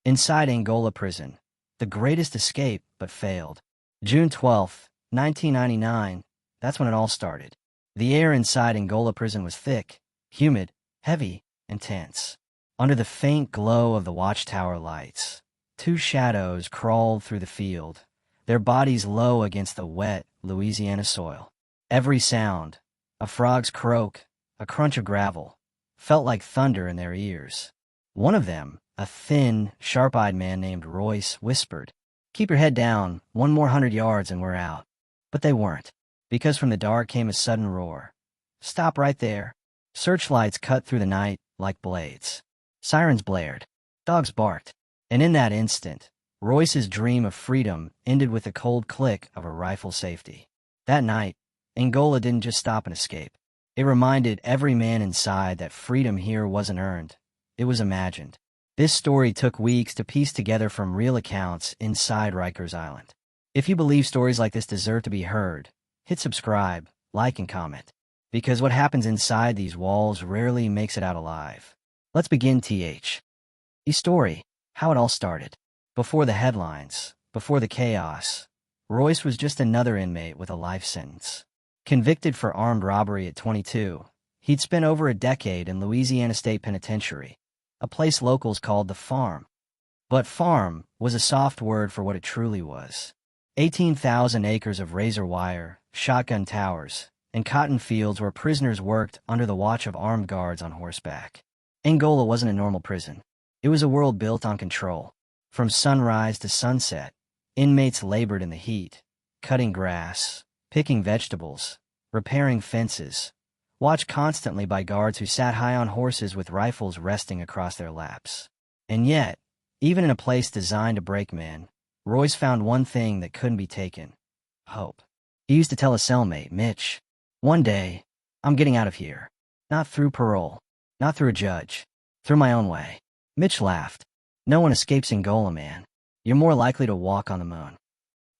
Inside Angola Prison, the greatest escape but failed. June 12th, 1999, that's when it all started. The air inside Angola Prison was thick, humid, heavy, and tense. Under the faint glow of the watchtower lights, two shadows crawled through the field, their bodies low against the wet Louisiana soil. Every sound, a frog's croak, a crunch of gravel, felt like thunder in their ears. One of them, a thin, sharp-eyed man named Royce, whispered, "Keep your head down, 100 more yards and we're out." But they weren't, because from the dark came a sudden roar. "Stop right there." Searchlights cut through the night like blades. Sirens blared. Dogs barked. And in that instant, Royce's dream of freedom ended with the cold click of a rifle safety. That night, Angola didn't just stop an escape. It reminded every man inside that freedom here wasn't earned. It was imagined. This story took weeks to piece together from real accounts inside Rikers Island. If you believe stories like this deserve to be heard, hit subscribe, like, and comment. Because what happens inside these walls rarely makes it out alive. Let's begin the story, how it all started. Before the headlines, before the chaos, Royce was just another inmate with a life sentence. Convicted for armed robbery at 22, he'd spent over a decade in Louisiana State Penitentiary, a place locals called the farm. But farm was a soft word for what it truly was. 18,000 acres of razor wire, shotgun towers, and cotton fields where prisoners worked under the watch of armed guards on horseback. Angola wasn't a normal prison. It was a world built on control. From sunrise to sunset, inmates labored in the heat, cutting grass, picking vegetables, repairing fences, watched constantly by guards who sat high on horses with rifles resting across their laps. And yet, even in a place designed to break men, Royce found one thing that couldn't be taken: hope. He used to tell a cellmate, Mitch, "One day, I'm getting out of here. Not through parole, not through a judge, through my own way." Mitch laughed. "No one escapes Angola, man. You're more likely to walk on the moon."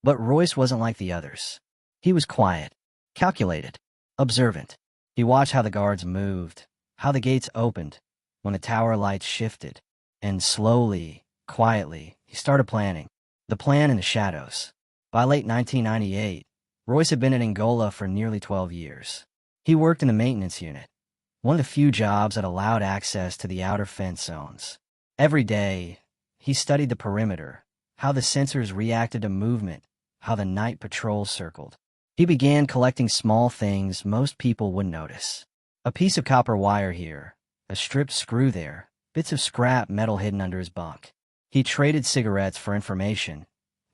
But Royce wasn't like the others. He was quiet, calculated, observant. He watched how the guards moved, how the gates opened, when the tower lights shifted, and slowly, quietly, he started planning. The plan in the shadows. By late 1998, Royce had been in Angola for nearly 12 years. He worked in the maintenance unit, one of the few jobs that allowed access to the outer fence zones. Every day, he studied the perimeter, how the sensors reacted to movement, how the night patrols circled. He began collecting small things most people wouldn't notice. A piece of copper wire here, a stripped screw there, bits of scrap metal hidden under his bunk. He traded cigarettes for information,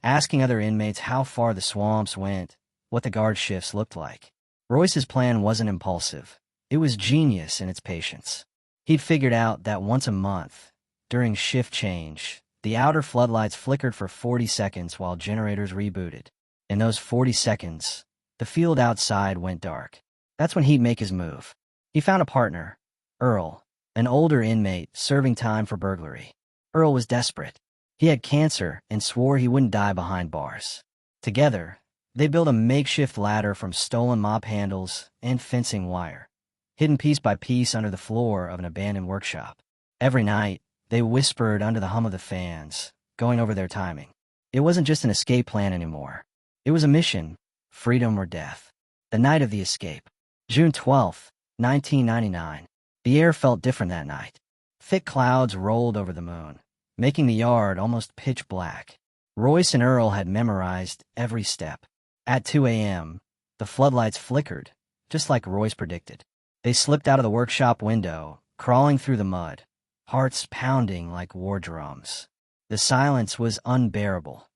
asking other inmates how far the swamps went, what the guard shifts looked like. Royce's plan wasn't impulsive. It was genius in its patience. He'd figured out that once a month, during shift change, the outer floodlights flickered for 40 seconds while generators rebooted. In those 40 seconds, the field outside went dark. That's when he'd make his move. He found a partner, Earl, an older inmate serving time for burglary. Earl was desperate. He had cancer and swore he wouldn't die behind bars. Together, they built a makeshift ladder from stolen mop handles and fencing wire, hidden piece by piece under the floor of an abandoned workshop. Every night, they whispered under the hum of the fans, going over their timing. It wasn't just an escape plan anymore. It was a mission, freedom or death. The night of the escape. June 12th, 1999. The air felt different that night. Thick clouds rolled over the moon, making the yard almost pitch black. Royce and Earl had memorized every step. At 2 a.m., the floodlights flickered, just like Royce predicted. They slipped out of the workshop window, crawling through the mud, hearts pounding like war drums. The silence was unbearable.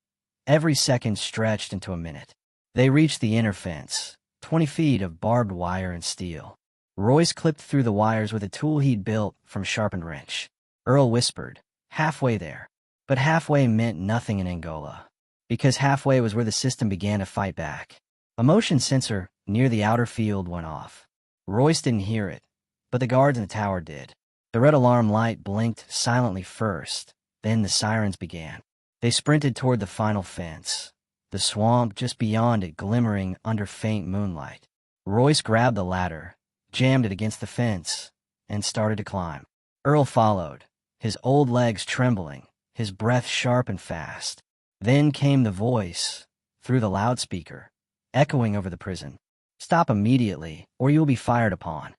Every second stretched into a minute. They reached the inner fence, 20 feet of barbed wire and steel. Royce clipped through the wires with a tool he'd built from sharpened wrench. Earl whispered, "Halfway there." But halfway meant nothing in Angola, because halfway was where the system began to fight back. A motion sensor near the outer field went off. Royce didn't hear it, but the guards in the tower did. The red alarm light blinked silently first, then the sirens began. They sprinted toward the final fence, the swamp just beyond it glimmering under faint moonlight. Royce grabbed the ladder, jammed it against the fence, and started to climb. Earl followed, his old legs trembling, his breath sharp and fast. Then came the voice, through the loudspeaker, echoing over the prison. "Stop immediately, or you will be fired upon."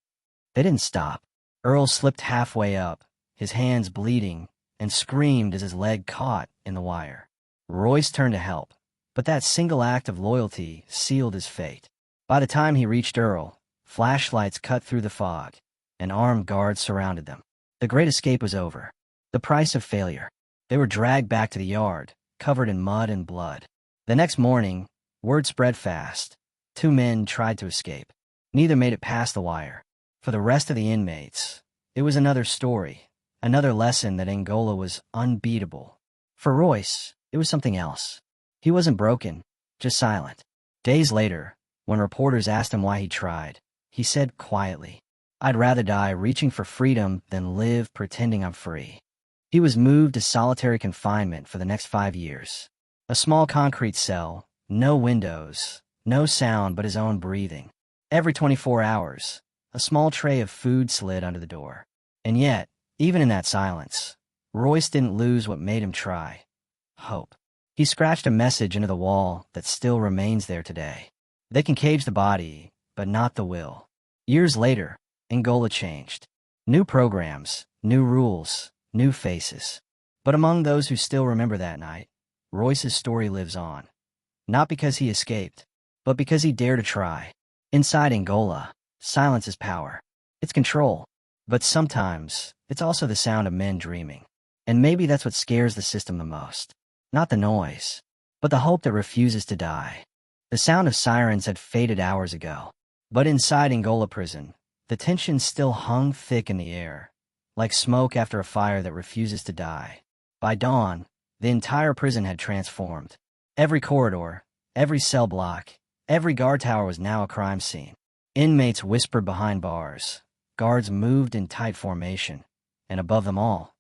They didn't stop. Earl slipped halfway up, his hands bleeding, and screamed as his leg caught in the wire. Royce turned to help, but that single act of loyalty sealed his fate. By the time he reached Earl, flashlights cut through the fog, and armed guards surrounded them. The great escape was over. The price of failure. They were dragged back to the yard, covered in mud and blood. The next morning, word spread fast. 2 men tried to escape. Neither made it past the wire. For the rest of the inmates, it was another story, another lesson that Angola was unbeatable. For Royce, it was something else. He wasn't broken, just silent. Days later, when reporters asked him why he tried, he said quietly, "I'd rather die reaching for freedom than live pretending I'm free." He was moved to solitary confinement for the next 5 years. A small concrete cell, no windows, no sound but his own breathing. Every 24 hours, a small tray of food slid under the door. And yet, even in that silence, Royce didn't lose what made him try: hope. He scratched a message into the wall that still remains there today. They can cage the body, but not the will. Years later, Angola changed. New programs, new rules, new faces. But among those who still remember that night, Royce's story lives on. Not because he escaped, but because he dared to try. Inside Angola, silence is power. It's control. But sometimes, it's also the sound of men dreaming. And maybe that's what scares the system the most. Not the noise, but the hope that refuses to die. The sound of sirens had faded hours ago. But inside Angola Prison, the tension still hung thick in the air, like smoke after a fire that refuses to die. By dawn, the entire prison had transformed. Every corridor, every cell block, every guard tower was now a crime scene. Inmates whispered behind bars. Guards moved in tight formation. And above them all,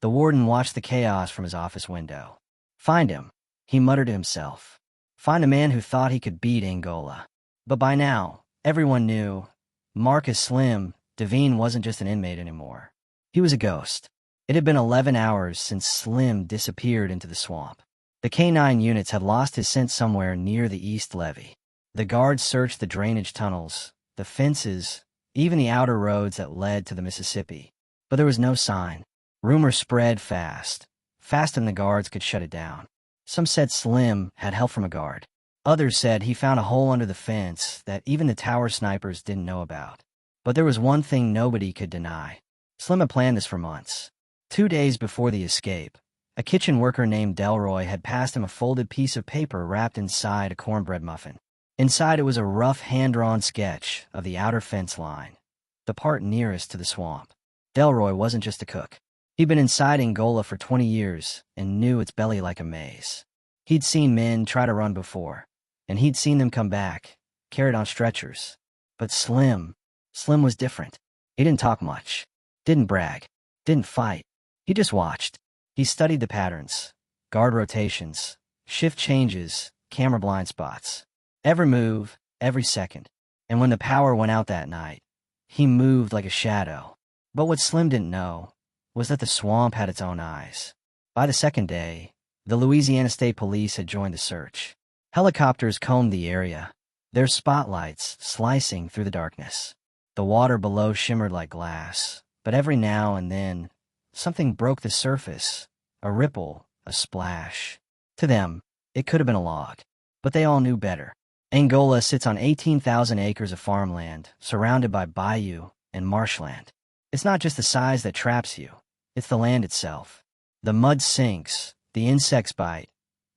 the warden watched the chaos from his office window. "Find him," he muttered to himself. "Find a man who thought he could beat Angola." But by now, everyone knew Marcus Slim Devine wasn't just an inmate anymore. He was a ghost. It had been 11 hours since Slim disappeared into the swamp. The K-9 units had lost his scent somewhere near the East Levee. The guards searched the drainage tunnels, the fences, even the outer roads that led to the Mississippi. But there was no sign. Rumors spread fast, faster than the guards could shut it down. Some said Slim had help from a guard. Others said he found a hole under the fence that even the tower snipers didn't know about. But there was one thing nobody could deny. Slim had planned this for months. 2 days before the escape, a kitchen worker named Delroy had passed him a folded piece of paper wrapped inside a cornbread muffin. Inside it was a rough hand-drawn sketch of the outer fence line, the part nearest to the swamp. Delroy wasn't just a cook. He'd been inside Angola for 20 years and knew its belly like a maze. He'd seen men try to run before, and he'd seen them come back, carried on stretchers. But Slim was different. He didn't talk much, didn't brag, didn't fight. He just watched. He studied the patterns, guard rotations, shift changes, camera blind spots. Every move, every second. And when the power went out that night, he moved like a shadow. But what Slim didn't know was that the swamp had its own eyes. By the second day, the Louisiana State Police had joined the search. Helicopters combed the area, their spotlights slicing through the darkness. The water below shimmered like glass, but every now and then, something broke the surface, a ripple, a splash. To them, it could have been a log, but they all knew better. Angola sits on 18,000 acres of farmland, surrounded by bayou and marshland. It's not just the size that traps you, it's the land itself. The mud sinks, the insects bite,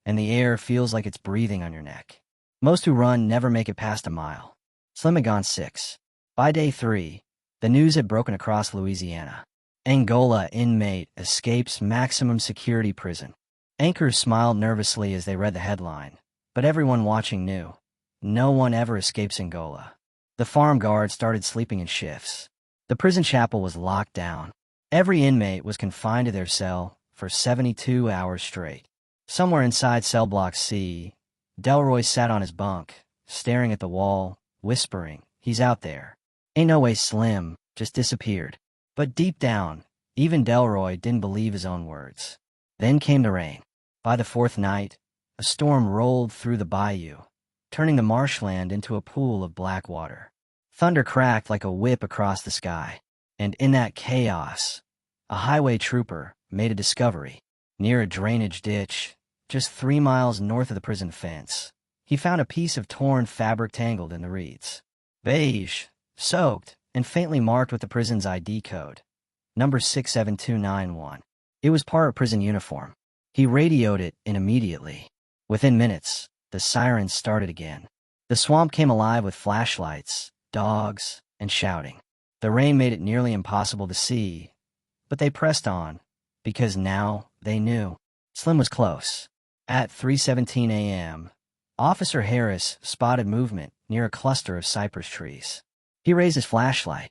and the air feels like it's breathing on your neck. Most who run never make it past a mile. Slim had gone 6. By day 3, the news had broken across Louisiana. Angola inmate escapes maximum security prison. Anchors smiled nervously as they read the headline, but everyone watching knew. No one ever escapes Angola. The farm guard started sleeping in shifts. The prison chapel was locked down. Every inmate was confined to their cell for 72 hours straight. Somewhere inside cell block C, Delroy sat on his bunk, staring at the wall, whispering, "He's out there. Ain't no way Slim just disappeared." But deep down, even Delroy didn't believe his own words. Then came the rain. By the fourth night, a storm rolled through the bayou, turning the marshland into a pool of black water. Thunder cracked like a whip across the sky, and in that chaos, a highway trooper made a discovery. Near a drainage ditch, just 3 miles north of the prison fence, he found a piece of torn fabric tangled in the reeds. Beige, soaked, and faintly marked with the prison's ID code, number 67291. It was part of prison uniform. He radioed it in immediately. Within minutes, the sirens started again. The swamp came alive with flashlights, dogs, and shouting. The rain made it nearly impossible to see, but they pressed on, because now they knew. Slim was close. At 3:17 a.m., Officer Harris spotted movement near a cluster of cypress trees. He raised his flashlight,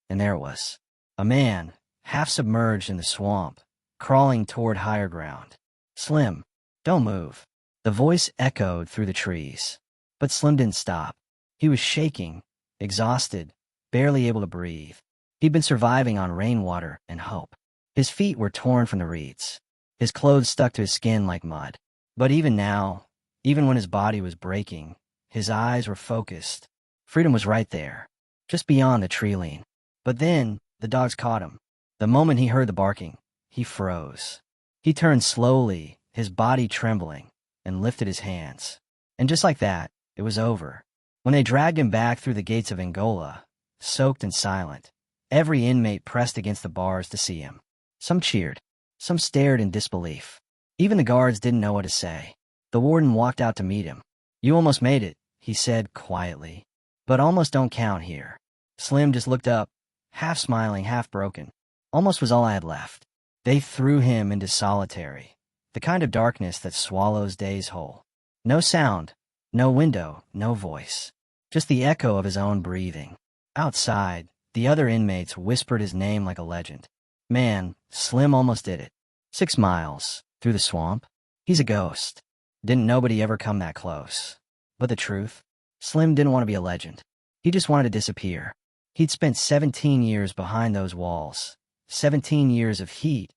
and there it was. A man, half submerged in the swamp, crawling toward higher ground. "Slim, don't move." The voice echoed through the trees. But Slim didn't stop. He was shaking, exhausted, barely able to breathe. He'd been surviving on rainwater and hope. His feet were torn from the reeds. His clothes stuck to his skin like mud. But even now, even when his body was breaking, his eyes were focused. Freedom was right there, just beyond the tree line. But then, the dogs caught him. The moment he heard the barking, he froze. He turned slowly, his body trembling, and lifted his hands. And just like that, it was over. When they dragged him back through the gates of Angola, soaked and silent, every inmate pressed against the bars to see him. Some cheered. Some stared in disbelief. Even the guards didn't know what to say. The warden walked out to meet him. "You almost made it," he said quietly. "But almost don't count here." Slim just looked up, half smiling, half broken. Almost was all I had left. They threw him into solitary, the kind of darkness that swallows days whole. No sound, no window, no voice. Just the echo of his own breathing. Outside, the other inmates whispered his name like a legend. Man, Slim almost did it. 6 miles, through the swamp. He's a ghost. Didn't nobody ever come that close. But the truth? Slim didn't want to be a legend. He just wanted to disappear. He'd spent 17 years behind those walls. 17 years of heat,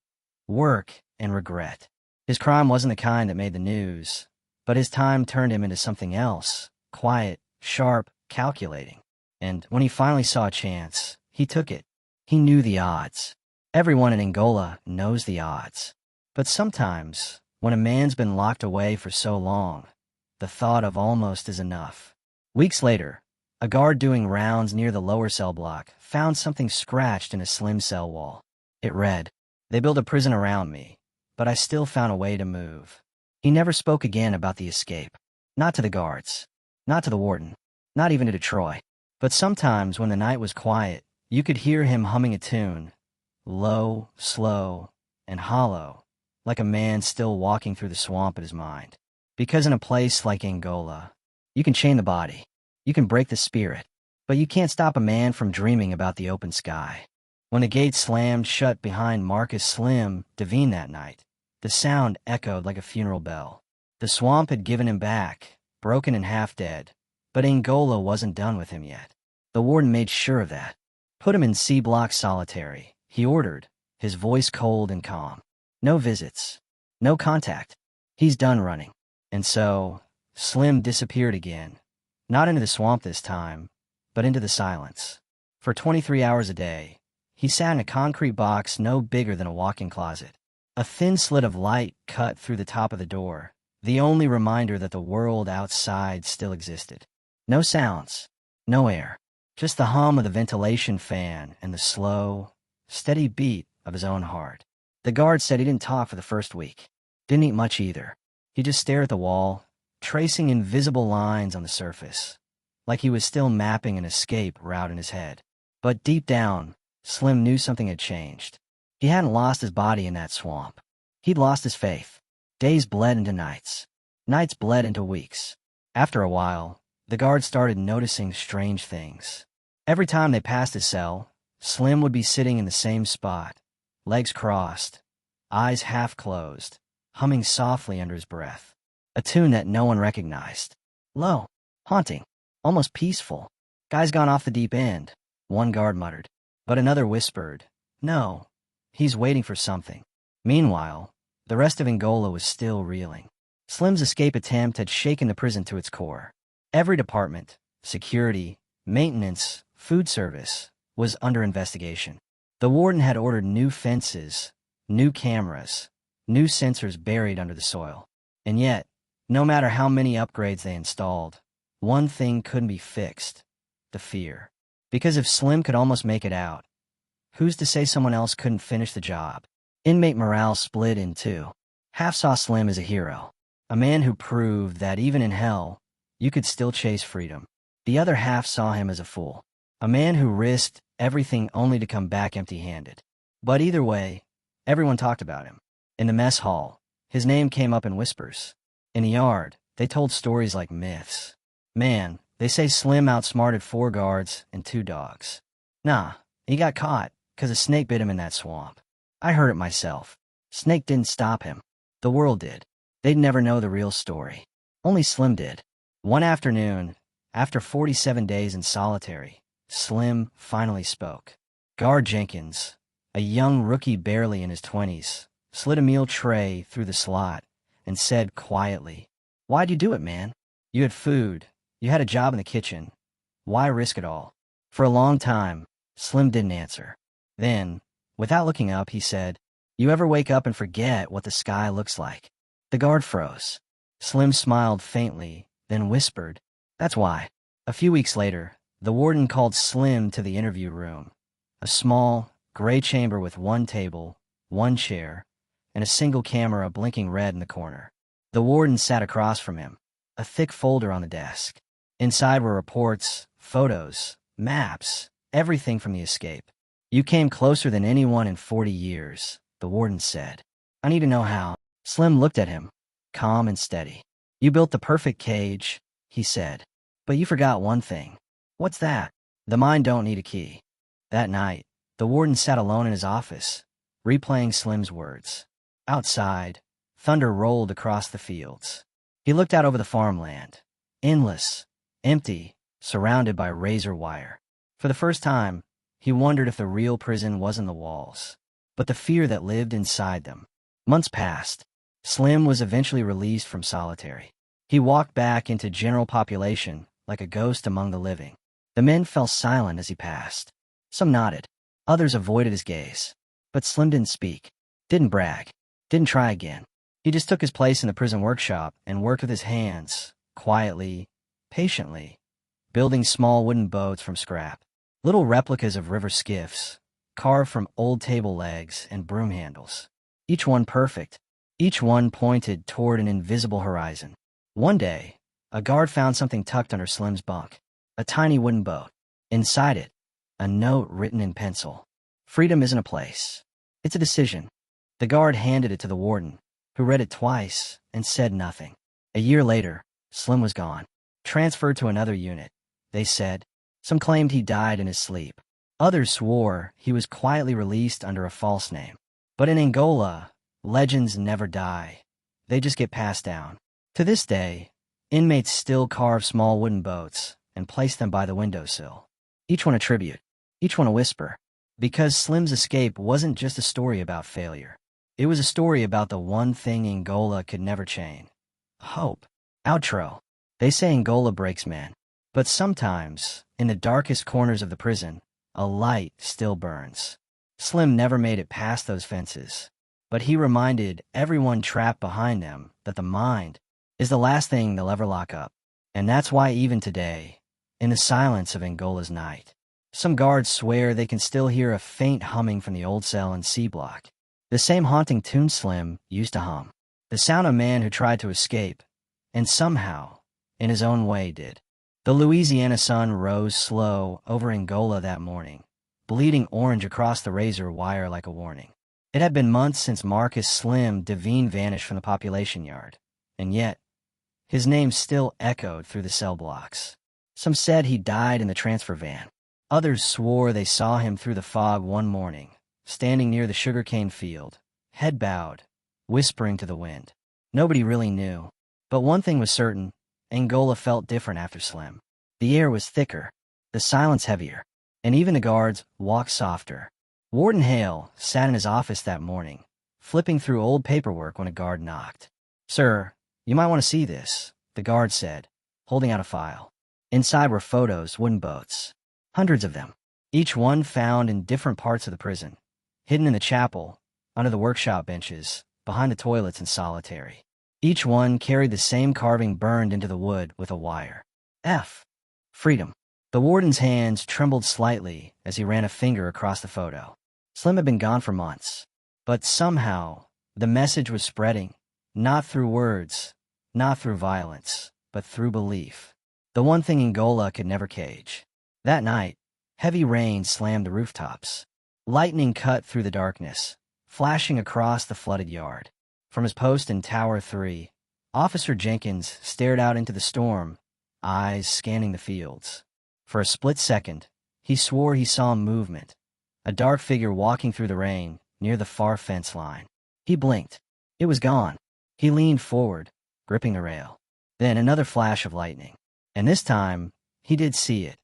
work, and regret. His crime wasn't the kind that made the news, but his time turned him into something else. Quiet, sharp, calculating. And when he finally saw a chance, he took it. He knew the odds. Everyone in Angola knows the odds. But sometimes, when a man's been locked away for so long, the thought of almost is enough. Weeks later, a guard doing rounds near the lower cell block found something scratched in a Slim cell wall. It read, "They built a prison around me, but I still found a way to move." He never spoke again about the escape. Not to the guards. Not to the warden. Not even to Troy. But sometimes when the night was quiet, you could hear him humming a tune. Low, slow, and hollow, like a man still walking through the swamp in his mind. Because in a place like Angola, you can chain the body, you can break the spirit, but you can't stop a man from dreaming about the open sky. When the gate slammed shut behind Marcus Slim Devine that night, the sound echoed like a funeral bell. The swamp had given him back, broken and half dead, but Angola wasn't done with him yet. The warden made sure of that. "Put him in C-block solitary," he ordered, his voice cold and calm. "No visits. No contact. He's done running." And so, Slim disappeared again. Not into the swamp this time, but into the silence. For 23 hours a day, he sat in a concrete box no bigger than a walk-in closet. A thin slit of light cut through the top of the door, the only reminder that the world outside still existed. No sounds. No air. Just the hum of the ventilation fan and the slow, steady beat of his own heart. The guard said he didn't talk for the first week. Didn't eat much either. He just stared at the wall, tracing invisible lines on the surface, like he was still mapping an escape route in his head. But deep down, Slim knew something had changed. He hadn't lost his body in that swamp. He'd lost his faith. Days bled into nights. Nights bled into weeks. After a while, the guards started noticing strange things. Every time they passed his cell, Slim would be sitting in the same spot, legs crossed, eyes half closed, humming softly under his breath. A tune that no one recognized. Low, haunting, almost peaceful. "Guy's gone off the deep end," one guard muttered. But another whispered, "No, he's waiting for something." Meanwhile, The rest of Angola was still reeling. Slim's escape attempt had shaken the prison to its core. Every department, security, maintenance, food service, was under investigation. The warden had ordered new fences, new cameras, new sensors buried under the soil. And yet, no matter how many upgrades they installed, one thing couldn't be fixed: the fear. Because if Slim could almost make it out, who's to say someone else couldn't finish the job? Inmate morale split in two. Half saw Slim as a hero, a man who proved that even in hell, you could still chase freedom. The other half saw him as a fool, a man who risked everything only to come back empty-handed. But either way, everyone talked about him. In the mess hall, his name came up in whispers. In the yard, they told stories like myths. Man, they say Slim outsmarted 4 guards and 2 dogs. Nah, he got caught because a snake bit him in that swamp. I heard it myself. Snake didn't stop him. The world did. They'd never know the real story. Only Slim did. One afternoon, after 47 days in solitary, Slim finally spoke. Guard Jenkins, a young rookie barely in his 20s, slid a meal tray through the slot and said quietly, "Why'd you do it, man? You had food. You had a job in the kitchen. Why risk it all?" For a long time, Slim didn't answer. Then, without looking up, he said, "You ever wake up and forget what the sky looks like?" The guard froze. Slim smiled faintly, then whispered, "That's why." A few weeks later, the warden called Slim to the interview room, a small, gray chamber with 1 table, 1 chair, and a single camera blinking red in the corner. The warden sat across from him, a thick folder on the desk. Inside were reports, photos, maps, everything from the escape. "You came closer than anyone in 40 years, the warden said. "I need to know how." Slim looked at him, calm and steady. "You built the perfect cage," he said. "But you forgot one thing." "What's that?" "The mind don't need a key." That night, the warden sat alone in his office, replaying Slim's words. Outside, thunder rolled across the fields. He looked out over the farmland, endless, empty, surrounded by razor wire. For the first time, he wondered if the real prison wasn't the walls, but the fear that lived inside them. Months passed. Slim was eventually released from solitary. He walked back into general population like a ghost among the living. The men fell silent as he passed. Some nodded. Others avoided his gaze. But Slim didn't speak, didn't brag, didn't try again. He just took his place in the prison workshop and worked with his hands, quietly, patiently, building small wooden boats from scrap. Little replicas of river skiffs, carved from old table legs and broom handles. Each one perfect. Each one pointed toward an invisible horizon. One day, a guard found something tucked under Slim's bunk. A tiny wooden boat. Inside it, a note written in pencil. "Freedom isn't a place. It's a decision." The guard handed it to the warden, who read it twice and said nothing. A year later, Slim was gone. Transferred to another unit, they said. Some claimed he died in his sleep. Others swore he was quietly released under a false name. But in Angola, legends never die. They just get passed down. To this day, inmates still carve small wooden boats and place them by the windowsill. Each one a tribute, each one a whisper. Because Slim's escape wasn't just a story about failure. It was a story about the one thing Angola could never chain: hope. Outro. They say Angola breaks men. But sometimes, in the darkest corners of the prison, a light still burns. Slim never made it past those fences, but he reminded everyone trapped behind them that the mind is the last thing they'll ever lock up. And that's why even today, in the silence of Angola's night, some guards swear they can still hear a faint humming from the old cell in C Block. The same haunting tune Slim used to hum. The sound of a man who tried to escape, and somehow, in his own way, did. The Louisiana sun rose slow over Angola that morning, bleeding orange across the razor wire like a warning. It had been months since Marcus Slim Devine vanished from the population yard, and yet, his name still echoed through the cell blocks. Some said he died in the transfer van. Others swore they saw him through the fog one morning, standing near the sugarcane field, head bowed, whispering to the wind. Nobody really knew. But one thing was certain: Angola felt different after Slim. The air was thicker, the silence heavier, and even the guards walked softer. Warden Hale sat in his office that morning, flipping through old paperwork when a guard knocked. "Sir, you might want to see this," the guard said, holding out a file. Inside were photos, wooden boats. Hundreds of them. Each one found in different parts of the prison. Hidden in the chapel, under the workshop benches, behind the toilets and solitary. Each one carried the same carving burned into the wood with a wire. F. Freedom. The warden's hands trembled slightly as he ran a finger across the photo. Slim had been gone for months. But somehow, the message was spreading, not through words, not through violence, but through belief. The one thing Angola could never cage. That night, heavy rain slammed the rooftops. Lightning cut through the darkness, flashing across the flooded yard. From his post in Tower 3, Officer Jenkins stared out into the storm, eyes scanning the fields. For a split second, he swore he saw movement, a dark figure walking through the rain near the far fence line. He blinked. It was gone. He leaned forward, gripping the rail. Then another flash of lightning. And this time, he did see it.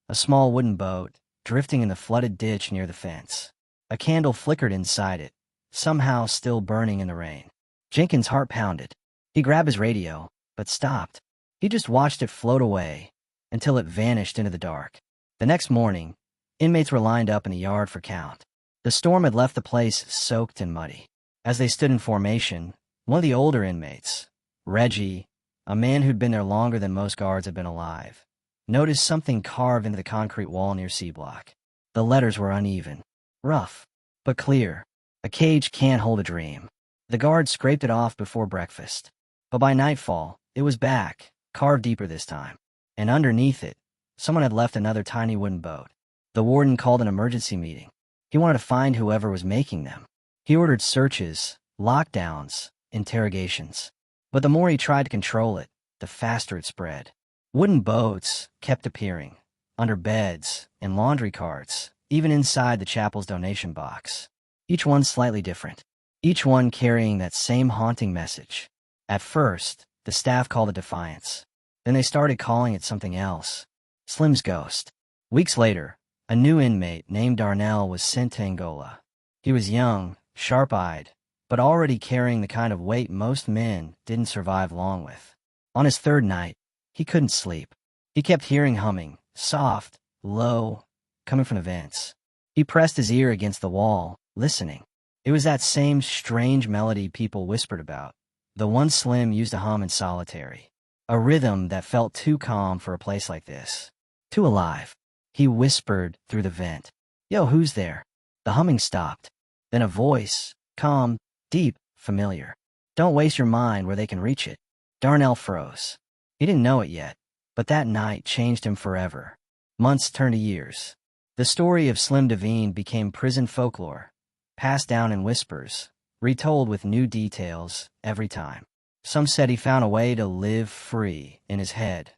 A small wooden boat, drifting in the flooded ditch near the fence. A candle flickered inside it, somehow still burning in the rain. Jenkins' heart pounded. He grabbed his radio, but stopped. He just watched it float away, until it vanished into the dark. The next morning, inmates were lined up in the yard for count. The storm had left the place soaked and muddy. As they stood in formation, one of the older inmates, Reggie, a man who'd been there longer than most guards had been alive, noticed something carved into the concrete wall near C block. The letters were uneven, rough, but clear. A cage can't hold a dream. The guard scraped it off before breakfast. But by nightfall, it was back, carved deeper this time. And underneath it, someone had left another tiny wooden boat. The warden called an emergency meeting. He wanted to find whoever was making them. He ordered searches, lockdowns, interrogations. But the more he tried to control it, the faster it spread. Wooden boats kept appearing, under beds, in laundry carts, even inside the chapel's donation box. Each one slightly different. Each one carrying that same haunting message. At first, the staff called it defiance. Then they started calling it something else. Slim's ghost. Weeks later, a new inmate named Darnell was sent to Angola. He was young, sharp-eyed, but already carrying the kind of weight most men didn't survive long with. On his third night, he couldn't sleep. He kept hearing humming, soft, low, coming from the vents. He pressed his ear against the wall, listening. It was that same strange melody people whispered about, the one Slim used to hum in solitary. A rhythm that felt too calm for a place like this. Too alive. He whispered through the vent. "Yo, who's there?" The humming stopped. Then a voice, calm, deep, familiar. "Don't waste your mind where they can reach it." Darnell froze. He didn't know it yet, but that night changed him forever. Months turned to years. The story of Slim Devine became prison folklore, passed down in whispers, retold with new details every time. Some said he found a way to live free in his head,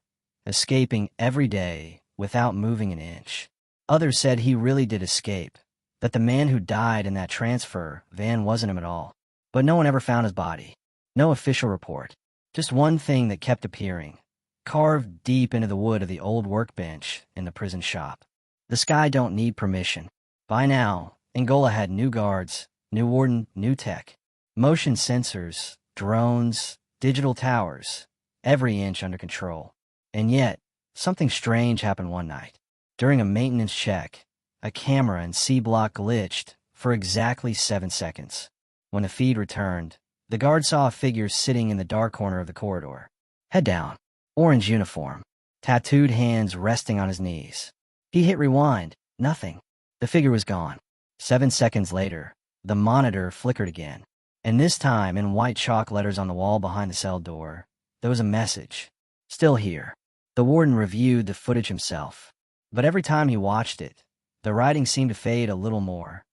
escaping every day without moving an inch. Others said he really did escape, that the man who died in that transfer van wasn't him at all. But no one ever found his body. No official report. Just one thing that kept appearing, carved deep into the wood of the old workbench in the prison shop. The sky don't need permission. By now, Angola had new guards, new warden, new tech, motion sensors, drones, digital towers, every inch under control. And yet, something strange happened one night. During a maintenance check, a camera in C block glitched for exactly 7 seconds. When the feed returned, the guard saw a figure sitting in the dark corner of the corridor. Head down, orange uniform, tattooed hands resting on his knees. He hit rewind, nothing. The figure was gone. 7 seconds later, the monitor flickered again. And this time, in white chalk letters on the wall behind the cell door, there was a message. Still here. The warden reviewed the footage himself. But every time he watched it, the writing seemed to fade a little more,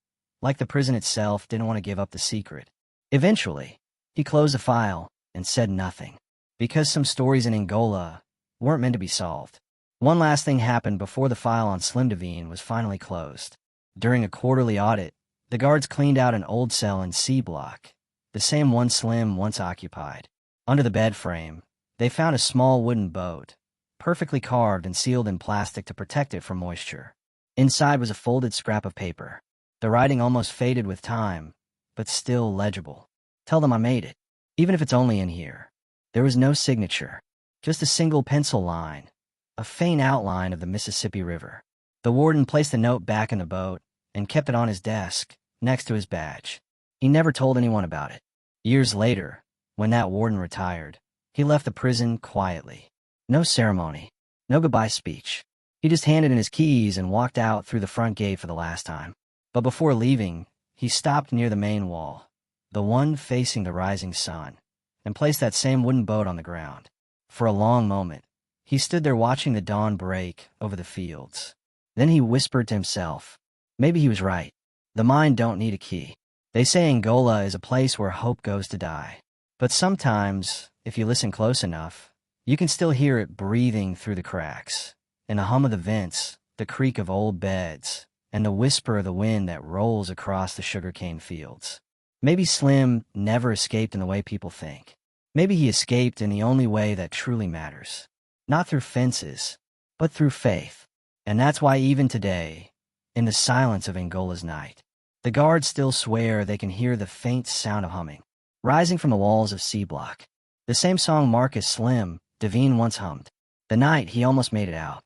like the prison itself didn't want to give up the secret. Eventually, he closed the file and said nothing, because some stories in Angola weren't meant to be solved. One last thing happened before the file on Slim Devine was finally closed. During a quarterly audit, the guards cleaned out an old cell in C block, the same one Slim once occupied. Under the bed frame, they found a small wooden boat, perfectly carved and sealed in plastic to protect it from moisture. Inside was a folded scrap of paper. The writing almost faded with time, but still legible. Tell them I made it, even if it's only in here. There was no signature, just a single pencil line, a faint outline of the Mississippi River. The warden placed the note back in the boat and kept it on his desk, next to his badge. He never told anyone about it. Years later, when that warden retired, he left the prison quietly. No ceremony, no goodbye speech. He just handed in his keys and walked out through the front gate for the last time. But before leaving, he stopped near the main wall, the one facing the rising sun, and placed that same wooden boat on the ground. For a long moment, he stood there watching the dawn break over the fields. Then he whispered to himself, maybe he was right. The mind don't need a key. They say Angola is a place where hope goes to die. But sometimes, if you listen close enough, you can still hear it breathing through the cracks, in the hum of the vents, the creak of old beds, and the whisper of the wind that rolls across the sugarcane fields. Maybe Slim never escaped in the way people think. Maybe he escaped in the only way that truly matters. Not through fences, but through faith. And that's why even today, in the silence of Angola's night, the guards still swear they can hear the faint sound of humming, rising from the walls of C Block. The same song Marcus Slim Devine once hummed, the night he almost made it out.